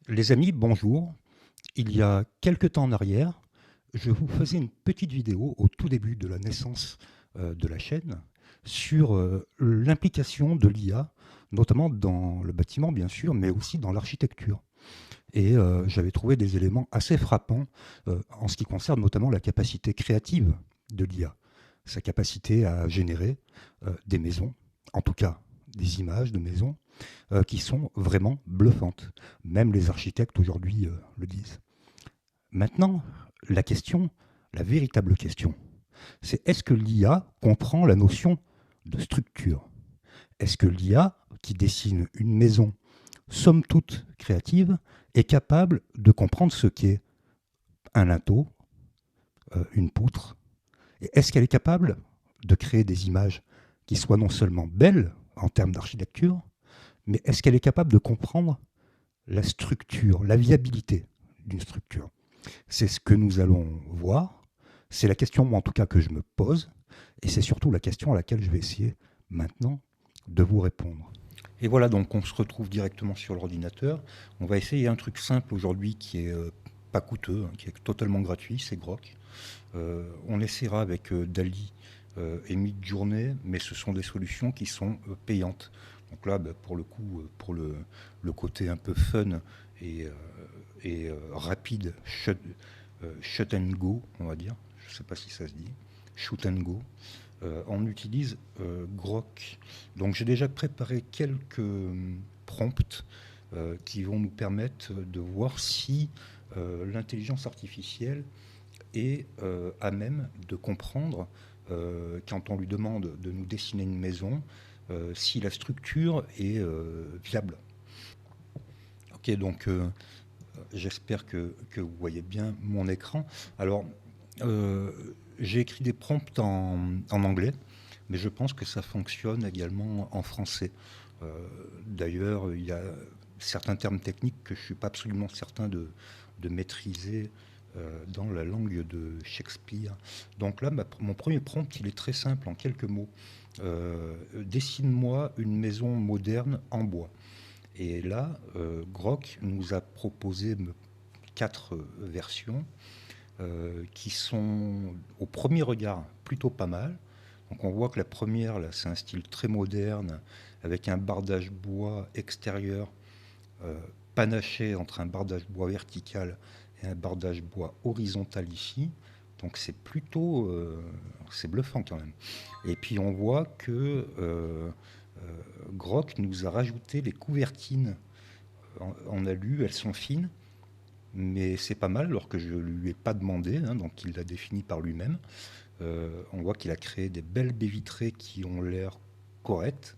Les amis, bonjour. Il y a quelque temps en arrière, je vous faisais une petite vidéo au tout début de la naissance de la chaîne sur l'implication de l'IA, notamment dans le bâtiment bien sûr, mais aussi dans l'architecture. Et j'avais trouvé des éléments assez frappants en ce qui concerne notamment la capacité créative de l'IA, sa capacité à générer des maisons, en tout cas des images de maisons, qui sont vraiment bluffantes. Même les architectes aujourd'hui le disent. Maintenant, la question, la véritable question, c'est est-ce que l'IA comprend la notion de structure? Est-ce que l'IA, qui dessine une maison, somme toute créative, est capable de comprendre ce qu'est un linteau, une poutre? Et est-ce qu'elle est capable de créer des images qui soient non seulement belles en termes d'architecture, mais est-ce qu'elle est capable de comprendre la structure, la viabilité d'une structure? C'est ce que nous allons voir. C'est la question, moi, en tout cas, que je me pose. Et c'est surtout la question à laquelle je vais essayer maintenant de vous répondre. Et voilà, donc on se retrouve directement sur l'ordinateur. On va essayer un truc simple aujourd'hui qui est pas coûteux, hein, qui est totalement gratuit, c'est Grok. On essaiera avec Dali et Midjourney, mais ce sont des solutions qui sont payantes. Donc là, bah, pour le coup, pour le côté un peu fun et, rapide, shut and go, on va dire, je ne sais pas si ça se dit, shoot and go, on utilise Grok. Donc j'ai déjà préparé quelques prompts qui vont nous permettre de voir si l'intelligence artificielle est à même de comprendre, quand on lui demande de nous dessiner une maison, si la structure est viable. Ok, donc j'espère que vous voyez bien mon écran. Alors, euh, j'ai écrit des prompts en anglais, mais je pense que ça fonctionne également en français. D'ailleurs, il y a certains termes techniques que je ne suis pas absolument certain de maîtriser dans la langue de Shakespeare. Donc là, mon premier prompt, il est très simple, en quelques mots. Dessine-moi une maison moderne en bois. Et là, Grok nous a proposé quatre versions qui sont au premier regard plutôt pas mal. Donc on voit que la première, là, c'est un style très moderne avec un bardage bois extérieur euh, panaché entre un bardage bois vertical et un bardage bois horizontal ici. Donc c'est plutôt, c'est bluffant quand même. Et puis on voit que Grok nous a rajouté les couvertines en alu, elles sont fines, mais c'est pas mal alors que je ne lui ai pas demandé, hein, donc il l'a défini par lui-même. On voit qu'il a créé des belles baies vitrées qui ont l'air correctes.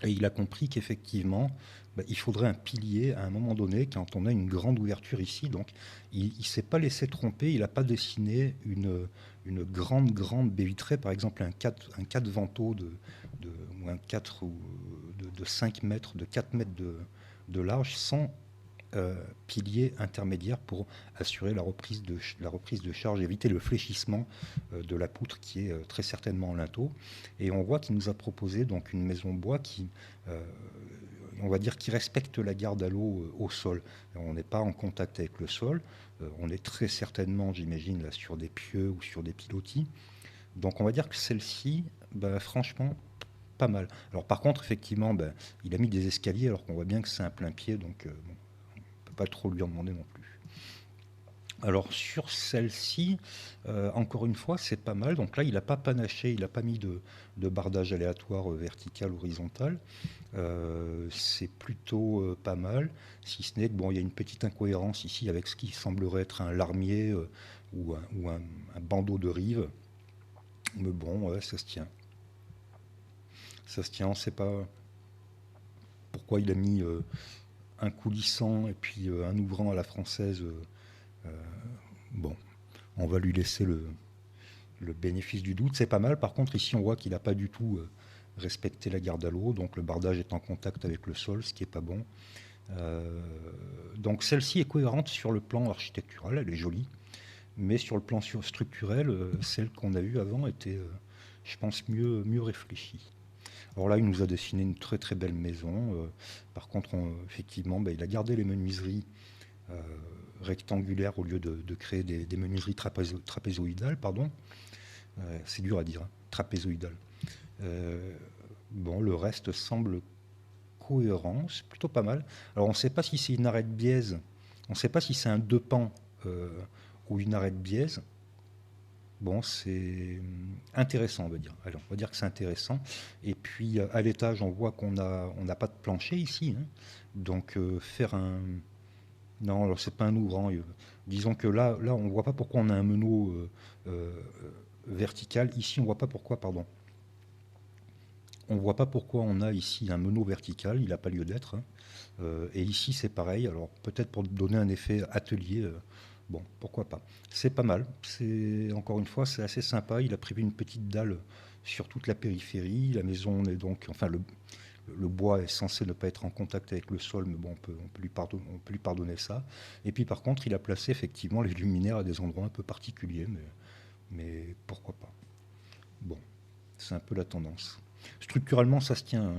Et il a compris qu'effectivement, bah, il faudrait un pilier à un moment donné quand on a une grande ouverture ici. Donc il ne s'est pas laissé tromper, il n'a pas dessiné une grande baie vitrée, par exemple un 4 vantaux ou un 4 de 5 mètres, de 4 mètres de large sans pilier intermédiaire pour assurer la reprise de charge, éviter le fléchissement de la poutre qui est très certainement en linteau. Et on voit qu'il nous a proposé donc une maison bois qui, euh, on va dire, qui respecte la garde à l'eau au sol. On n'est pas en contact avec le sol. On est très certainement, j'imagine, là sur des pieux ou sur des pilotis. Donc on va dire que celle-ci, bah, franchement, pas mal. Alors par contre, effectivement, bah, il a mis des escaliers alors qu'on voit bien que c'est un plein pied, donc bon, pas trop lui en demander non plus. Alors sur celle-ci, encore une fois, c'est pas mal. Donc là, il n'a pas panaché, il n'a pas mis de bardage aléatoire vertical, horizontal. C'est plutôt pas mal, si ce n'est que bon, il y a une petite incohérence ici avec ce qui semblerait être un larmier ou un bandeau de rive. Mais bon, ouais, ça se tient. Ça se tient, on ne sait pas pourquoi il a mis un coulissant et puis un ouvrant à la française. Bon, on va lui laisser le bénéfice du doute. C'est pas mal. Par contre, ici, on voit qu'il n'a pas du tout respecté la garde à l'eau. Donc, le bardage est en contact avec le sol, ce qui n'est pas bon. Euh, donc, celle-ci est cohérente sur le plan architectural. Elle est jolie. Mais sur le plan structurel, celle qu'on a eue avant était, je pense, mieux réfléchie. Alors là, il nous a dessiné une très très belle maison. Par contre, effectivement, il a gardé les menuiseries euh, rectangulaires au lieu de créer des menuiseries trapézoïdales, pardon. C'est dur à dire, hein, trapézoïdales. Euh, bon, le reste semble cohérent, c'est plutôt pas mal. Alors on ne sait pas si c'est une arête biaise, on ne sait pas si c'est un deux pans euh, ou une arête biaise. Bon, c'est intéressant, on va dire. Alors, on va dire que c'est intéressant. Et puis, à l'étage, on voit on n'a pas de plancher ici, hein. Donc, faire un... Non, alors c'est pas un ouvrant. Disons que là, on voit pas pourquoi on a un meneau vertical. Ici, on voit pas pourquoi, pardon. On voit pas pourquoi on a ici un meneau vertical. Il n'a pas lieu d'être, hein. Et ici, c'est pareil. Alors, peut-être pour donner un effet atelier. Bon, pourquoi pas. C'est pas mal. C'est encore une fois, c'est assez sympa. Il a prévu une petite dalle sur toute la périphérie. La maison est donc, enfin, le bois est censé ne pas être en contact avec le sol, mais bon, on peut lui pardonner ça. Et puis, par contre, il a placé effectivement les luminaires à des endroits un peu particuliers, mais pourquoi pas. Bon, c'est un peu la tendance. Structurellement, ça se tient.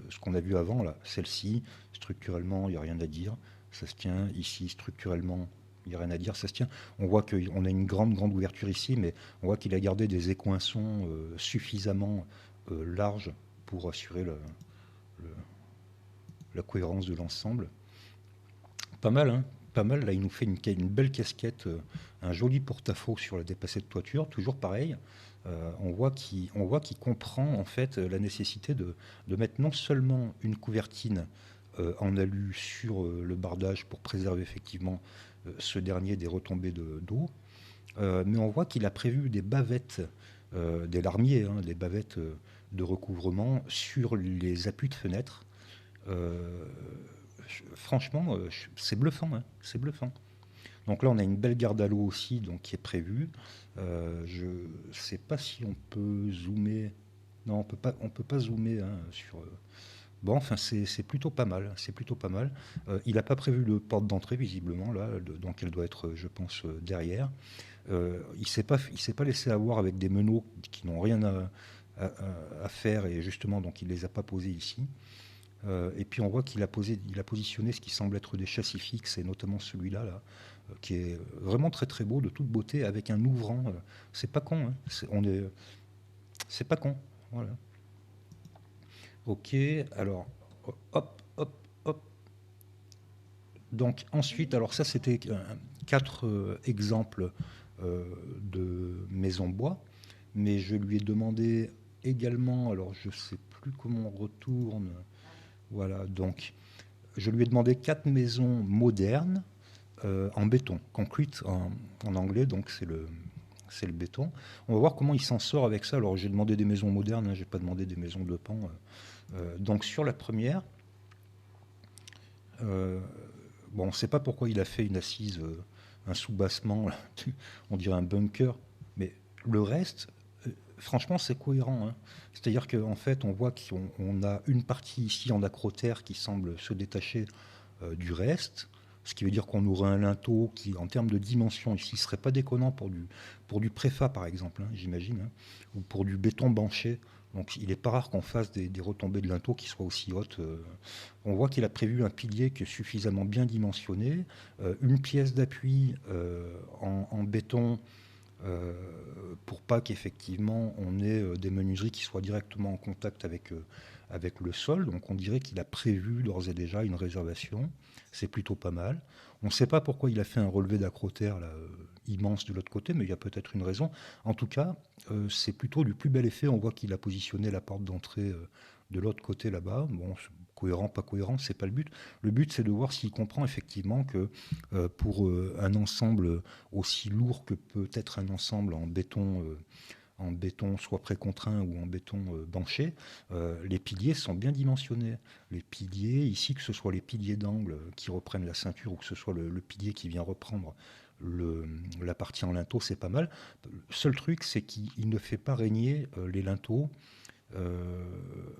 Ce qu'on a vu avant, là, celle-ci, structurellement, il n'y a rien à dire. Ça se tient ici, structurellement, il n'y a rien à dire, ça se tient. On voit qu'on a une grande, grande ouverture ici, mais on voit qu'il a gardé des écoinçons suffisamment larges pour assurer le- la cohérence de l'ensemble. Pas mal, hein? Pas mal. Là, il nous fait une belle casquette, un joli porte-à-faux sur la dépassée de toiture, toujours pareil. On voit qu'il comprend en fait la nécessité de mettre non seulement une couvertine en alu sur le bardage pour préserver effectivement ce dernier des retombées d'eau, mais on voit qu'il a prévu des bavettes, des larmiers, hein, des bavettes de recouvrement sur les appuis de fenêtres. Euh, Franchement, c'est bluffant, hein, c'est bluffant. Donc là, on a une belle garde à l'eau aussi, donc qui est prévue. Je ne sais pas si on peut zoomer. Non, on peut pas zoomer hein, sur. Bon, enfin, c'est plutôt pas mal. C'est plutôt pas mal. Il n'a pas prévu de porte d'entrée visiblement là, donc elle doit être, je pense, derrière. Il s'est pas laissé avoir avec des meneaux qui n'ont rien à faire et justement, donc il les a pas posés ici. Et puis on voit il a positionné ce qui semble être des châssis fixes, et notamment celui-là, là, qui est vraiment très très beau, de toute beauté, avec un ouvrant. C'est pas con, hein. C'est pas con. Voilà. Ok, alors, hop, hop, hop. Donc ensuite, alors ça c'était quatre exemples de maisons bois, mais je lui ai demandé également, alors je sais plus comment on retourne, voilà, donc je lui ai demandé quatre maisons modernes en béton, concrete en anglais, donc c'est le béton. On va voir comment il s'en sort avec ça. Alors j'ai demandé des maisons modernes, hein, j'ai pas demandé des maisons de pan. Donc sur la première, euh, bon, on ne sait pas pourquoi il a fait une assise, un soubassement, on dirait un bunker, mais le reste, franchement, c'est cohérent, hein. C'est-à-dire qu'en fait, on voit qu'on a une partie ici en acrotère qui semble se détacher du reste, ce qui veut dire qu'on aurait un linteau qui, en termes de dimension, ici, serait pas déconnant pour du préfa, par exemple, hein, j'imagine, hein, ou pour du béton banché. Donc il n'est pas rare qu'on fasse des retombées de linteau qui soient aussi hautes. On voit qu'il a prévu un pilier qui est suffisamment bien dimensionné, une pièce d'appui en béton euh, pour pas qu'effectivement on ait des menuiseries qui soient directement en contact avec le sol. Donc on dirait qu'il a prévu d'ores et déjà une réservation. C'est plutôt pas mal. On ne sait pas pourquoi il a fait un relevé d'acrotère là, immense de l'autre côté, mais il y a peut-être une raison. En tout cas, c'est plutôt du plus bel effet. On voit qu'il a positionné la porte d'entrée de l'autre côté là-bas. Bon, cohérent, pas cohérent, c'est pas le but. Le but, c'est de voir s'il comprend effectivement que pour un ensemble aussi lourd que peut être un ensemble en béton soit précontraint ou en béton banché, les piliers sont bien dimensionnés. Les piliers, ici, que ce soit les piliers d'angle qui reprennent la ceinture ou que ce soit le pilier qui vient reprendre la partie en linteau, c'est pas mal. Le seul truc, c'est qu'il ne fait pas régner les linteaux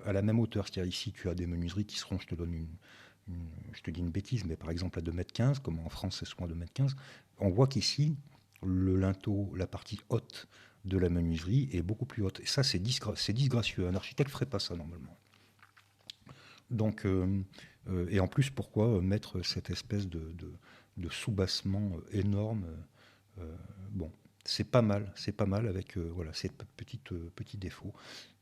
à la même hauteur. C'est-à-dire ici, tu as des menuiseries qui seront, je te dis une bêtise, mais par exemple à 2,15 m, comme en France c'est souvent 2,15 m. On voit qu'ici, le linteau, la partie haute de la menuiserie est beaucoup plus haute. Et ça, c'est disgracieux. Un architecte ne ferait pas ça normalement. Donc, et en plus, pourquoi mettre cette espèce de soubassement énorme bon, c'est pas mal avec voilà, ces petits défauts.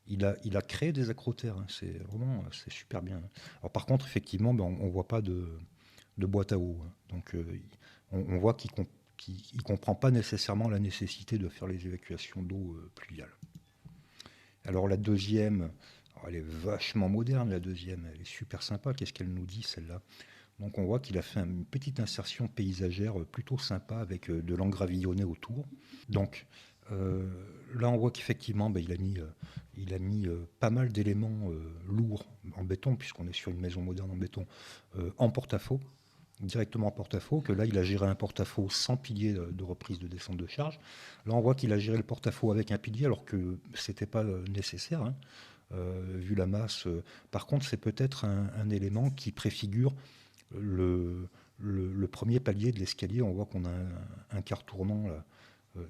Il a créé des acrotères, hein, c'est super bien. Alors par contre, effectivement, ben, on voit pas de boîte à eau, hein. Donc on voit qu'il comprend pas nécessairement la nécessité de faire les évacuations d'eau pluviale. Alors la deuxième, alors, elle est vachement moderne, la deuxième, elle est super sympa. Qu'est-ce qu'elle nous dit, celle-là? Donc on voit qu'il a fait une petite insertion paysagère plutôt sympa avec de l'engravillonné autour. Donc là on voit qu'effectivement ben, il a mis pas mal d'éléments lourds en béton, puisqu'on est sur une maison moderne en béton, en porte-à-faux, directement en porte-à-faux, que là il a géré un porte-à-faux sans pilier de reprise de descente de charge. Là on voit qu'il a géré le porte-à-faux avec un pilier alors que c'était pas nécessaire, hein, vu la masse. Par contre c'est peut-être un élément qui préfigure le premier palier de l'escalier. On voit qu'on a un quart tournant là,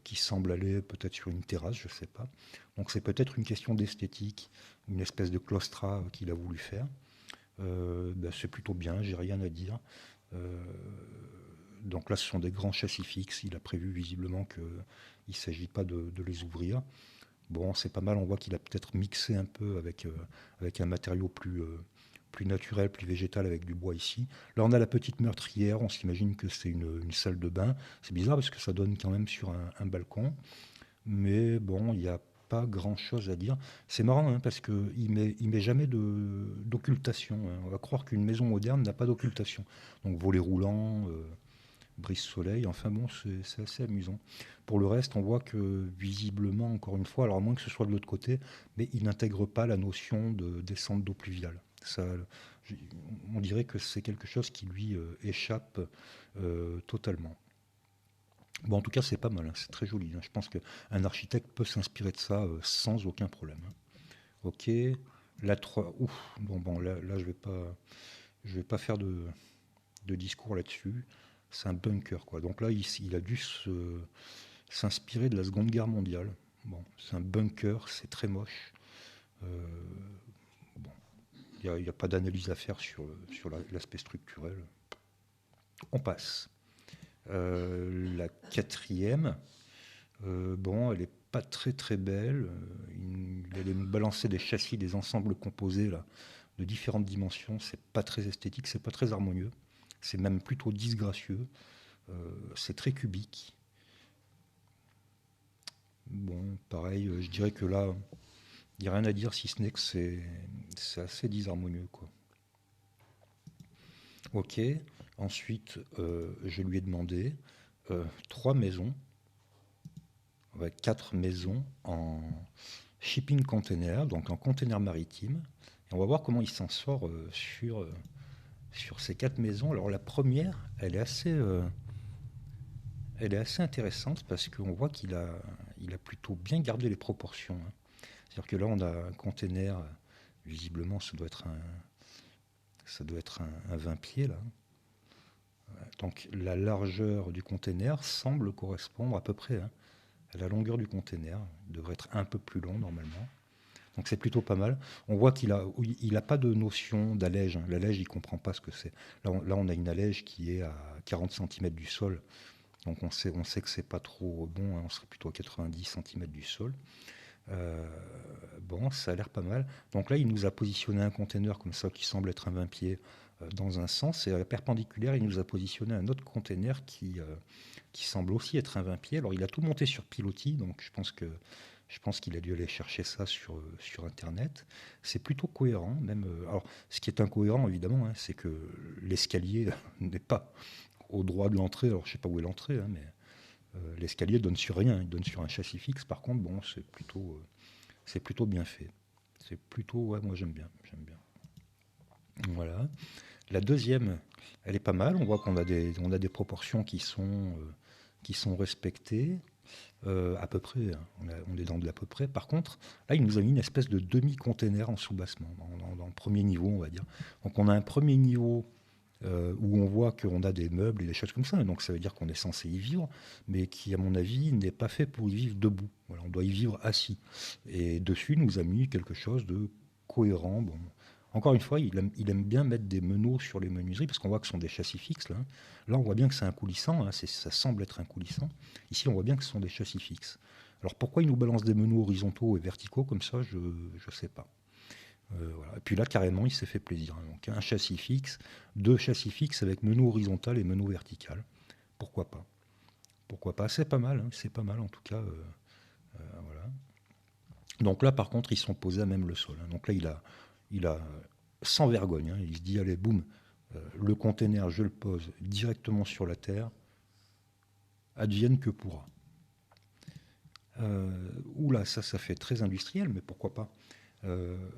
qui semble aller peut-être sur une terrasse, je ne sais pas. Donc c'est peut-être une question d'esthétique, une espèce de claustra qu'il a voulu faire. Ben, c'est plutôt bien, j'ai rien à dire. Donc là, ce sont des grands châssis fixes. Il a prévu visiblement qu'il ne s'agit pas de les ouvrir. Bon, c'est pas mal. On voit qu'il a peut-être mixé un peu avec un matériau plus naturel, plus végétal avec du bois ici. Là, on a la petite meurtrière. On s'imagine que c'est une salle de bain. C'est bizarre parce que ça donne quand même sur un balcon. Mais bon, il n'y a pas grand-chose à dire. C'est marrant hein, parce qu'il met jamais d'occultation, hein. On va croire qu'une maison moderne n'a pas d'occultation. Donc volets roulants, brise-soleil, enfin bon, c'est assez amusant. Pour le reste, on voit que visiblement, encore une fois, alors à moins que ce soit de l'autre côté, mais il n'intègre pas la notion de descente d'eau pluviale. Ça, on dirait que c'est quelque chose qui lui échappe totalement. Bon, en tout cas, c'est pas mal, hein, c'est très joli, hein. Je pense qu'un architecte peut s'inspirer de ça sans aucun problème, hein. Ok, la 3. Ouf, bon là je vais pas faire de discours là-dessus. C'est un bunker, quoi. Donc là, il a dû s'inspirer de la Seconde Guerre mondiale. Bon, c'est un bunker, c'est très moche. Euh, bon, il n'y a pas d'analyse à faire sur l'aspect structurel. On passe. La quatrième, bon, elle n'est pas très très belle. Il allait nous balancer des châssis, des ensembles composés là, de différentes dimensions. C'est pas très esthétique, c'est pas très harmonieux. C'est même plutôt disgracieux. C'est très cubique. Bon, pareil, je dirais que là, il n'y a rien à dire si ce n'est que c'est assez disharmonieux, quoi. Ok, ensuite, je lui ai demandé 3 maisons, ouais, 4 maisons en shipping container, donc en container maritime. Et on va voir comment il s'en sort sur ces 4 maisons. Alors la première, elle est assez intéressante parce qu'on voit il a plutôt bien gardé les proportions, hein. C'est-à-dire que là, on a un container, visiblement, ça doit être un 20 pieds, là. Donc la largeur du container semble correspondre à peu près hein, à la longueur du container. Il devrait être un peu plus long normalement. Donc c'est plutôt pas mal. On voit qu'il a pas de notion d'allège, hein. L'allège, il ne comprend pas ce que c'est. Là, on a une allège qui est à 40 cm du sol. Donc on sait que c'est pas trop bon, hein. On serait plutôt à 90 cm du sol. Bon, ça a l'air pas mal. Donc là, il nous a positionné un container comme ça qui semble être un 20 pieds dans un sens, et à la perpendiculaire, il nous a positionné un autre container qui semble aussi être un 20 pieds. Alors il a tout monté sur pilotis, donc je pense qu'il a dû aller chercher ça sur Internet. C'est plutôt cohérent, même. Alors, ce qui est incohérent, évidemment, hein, c'est que l'escalier n'est pas au droit de l'entrée. Alors, je ne sais pas où est l'entrée, hein, mais l'escalier donne sur rien. Il donne sur un châssis fixe. Par contre, bon, c'est plutôt bien fait. C'est plutôt, ouais, moi j'aime bien, j'aime bien. Voilà. La deuxième, elle est pas mal. On voit qu'on a des proportions qui sont respectées. À peu près, hein. On est dans de l'à peu près. Par contre, là, il nous a mis une espèce de demi-container en sous-bassement, dans le premier niveau, on va dire. Donc, on a un premier niveau où on voit qu'on a des meubles et des choses comme ça, donc ça veut dire qu'on est censé y vivre, mais qui, à mon avis, n'est pas fait pour y vivre debout. Voilà, on doit y vivre assis. Et dessus, il nous a mis quelque chose de cohérent. Bon. Encore une fois, il aime bien mettre des meneaux sur les menuiseries, parce qu'on voit que ce sont des châssis fixes. Là, là on voit bien que c'est un coulissant, hein, ça semble être un coulissant. Ici, on voit bien que ce sont des châssis fixes. Alors pourquoi il nous balance des meneaux horizontaux et verticaux comme ça, je ne sais pas. Voilà. Et puis là, carrément, il s'est fait plaisir, hein. Donc un châssis fixe, deux châssis fixes avec meneau horizontal et meneau vertical. Pourquoi pas? Pourquoi pas? C'est pas mal, hein, c'est pas mal en tout cas. Voilà. Donc là, par contre, ils sont posés à même le sol, hein. Donc là, il a sans vergogne, hein, il se dit allez, boum, le container, je le pose directement sur la terre, advienne que pourra. Oula, ça fait très industriel, mais pourquoi pas?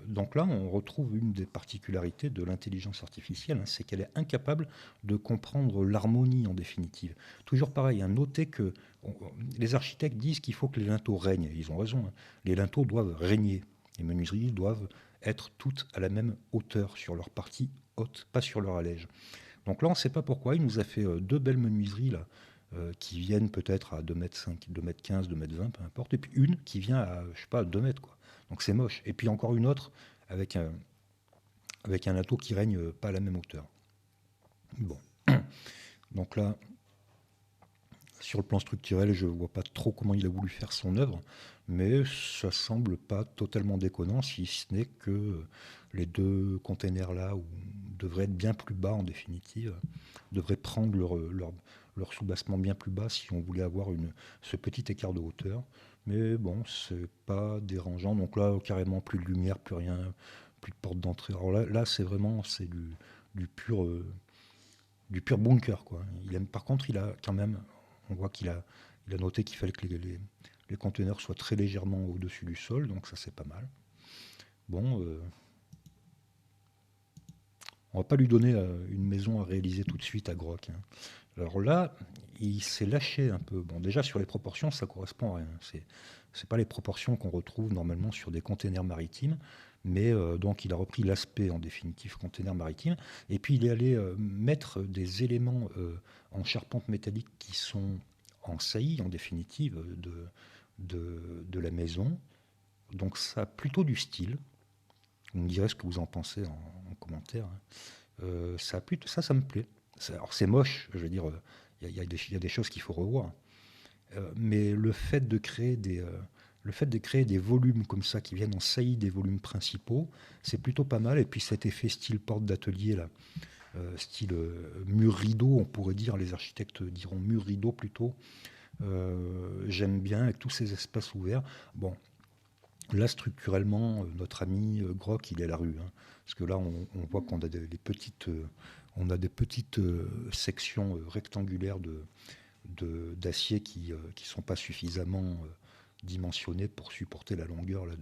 Donc là, on retrouve une des particularités de l'intelligence artificielle, hein, c'est qu'elle est incapable de comprendre l'harmonie en définitive. Toujours pareil, hein, notez que les architectes disent qu'il faut que les linteaux règnent, et ils ont raison, hein. Les linteaux doivent régner, les menuiseries doivent être toutes à la même hauteur sur leur partie haute, pas sur leur allège. Donc là, on ne sait pas pourquoi, il nous a fait deux belles menuiseries là, qui viennent peut-être à 2,5 m, 2,15 m, 2,20 m, peu importe, et puis une qui vient à, je sais pas, 2 mètres, quoi. Donc c'est moche. Et puis encore une autre avec un linteau qui règne pas à la même hauteur. Bon. Donc là, sur le plan structurel, je ne vois pas trop comment il a voulu faire son œuvre, mais ça semble pas totalement déconnant, si ce n'est que les deux containers là devraient être bien plus bas en définitive, devraient prendre leur soubassement bien plus bas si on voulait avoir ce petit écart de hauteur. Mais bon, c'est pas dérangeant. Donc là, carrément plus de lumière, plus rien, plus de porte d'entrée. Alors là c'est vraiment du pur du pur bunker, quoi. Par contre, il a quand même, on voit il a noté qu'il fallait que les conteneurs soient très légèrement au-dessus du sol, donc ça c'est pas mal. Bon, on va pas lui donner une maison à réaliser tout de suite à Groc, hein. Alors là, il s'est lâché un peu. Bon, déjà sur les proportions, ça correspond à rien. C'est pas les proportions qu'on retrouve normalement sur des containers maritimes, mais donc il a repris l'aspect en définitive container maritime, et puis il est allé mettre des éléments en charpente métallique qui sont en saillie en définitive de la maison. Donc ça a plutôt du style. Vous me direz ce que vous en pensez en commentaire, hein. Ça me plaît. Alors c'est moche, je veux dire, il y a des choses qu'il faut revoir. Mais le fait de créer des volumes comme ça qui viennent en saillie des volumes principaux, c'est plutôt pas mal. Et puis cet effet style porte d'atelier là, style mur rideau, on pourrait dire, les architectes diront mur rideau plutôt. J'aime bien avec tous ces espaces ouverts. Bon, là structurellement, notre ami Groc, il est à la rue, hein, parce que là on voit qu'on a des petites sections rectangulaires d'acier qui ne sont pas suffisamment dimensionnées pour supporter la longueur là,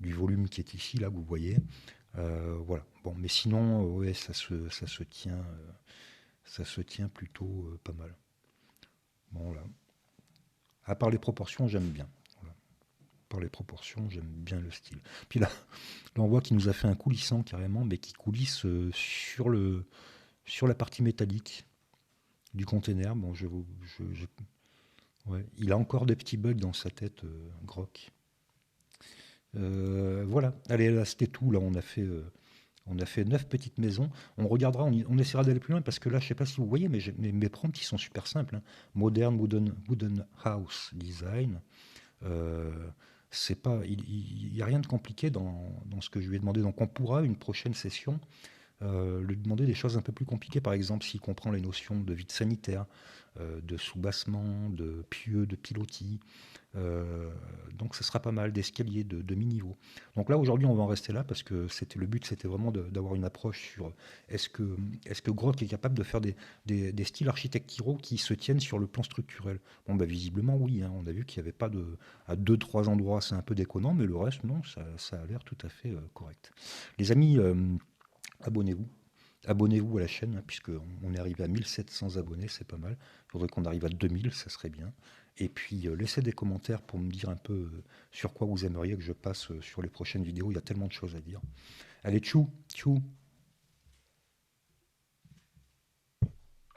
du volume qui est ici, là, que vous voyez. Voilà. Bon, mais sinon, ouais, ça se tient plutôt pas mal. Bon, là. À part les proportions, j'aime bien. Voilà. Par les proportions, j'aime bien le style. Puis là on voit qu'il nous a fait un coulissant carrément, mais qui coulisse sur la partie métallique du container. Bon, ouais. Il a encore des petits bugs dans sa tête, Groc. Voilà. Allez, là, c'était tout. Là, on a fait 9 petites maisons. On regardera, on essaiera d'aller plus loin parce que là, je ne sais pas si vous voyez, mais mes prompts, ils sont super simples, hein. Modern wooden house design. Euh, c'est pas, il n'y a rien de compliqué dans ce que je lui ai demandé. Donc, on pourra, une prochaine session, lui demander des choses un peu plus compliquées, par exemple s'il comprend les notions de vide sanitaire, de soubassement, de pieux, de pilotis. Donc ce sera pas mal, d'escaliers, de demi-niveau. Donc là aujourd'hui on va en rester là parce que le but c'était vraiment d'avoir une approche sur est-ce que Grock est capable de faire des styles architecturaux qui se tiennent sur le plan structurel. Bon bah visiblement oui, hein, on a vu qu'il n'y avait pas à deux trois endroits c'est un peu déconnant, mais le reste non, ça a l'air tout à fait correct. Les amis, abonnez-vous. Abonnez-vous à la chaîne, hein, puisqu'on est arrivé à 1700 abonnés, c'est pas mal. Il faudrait qu'on arrive à 2000, ça serait bien. Et puis laissez des commentaires pour me dire un peu sur quoi vous aimeriez que je passe sur les prochaines vidéos. Il y a tellement de choses à dire. Allez, tchou, tchou.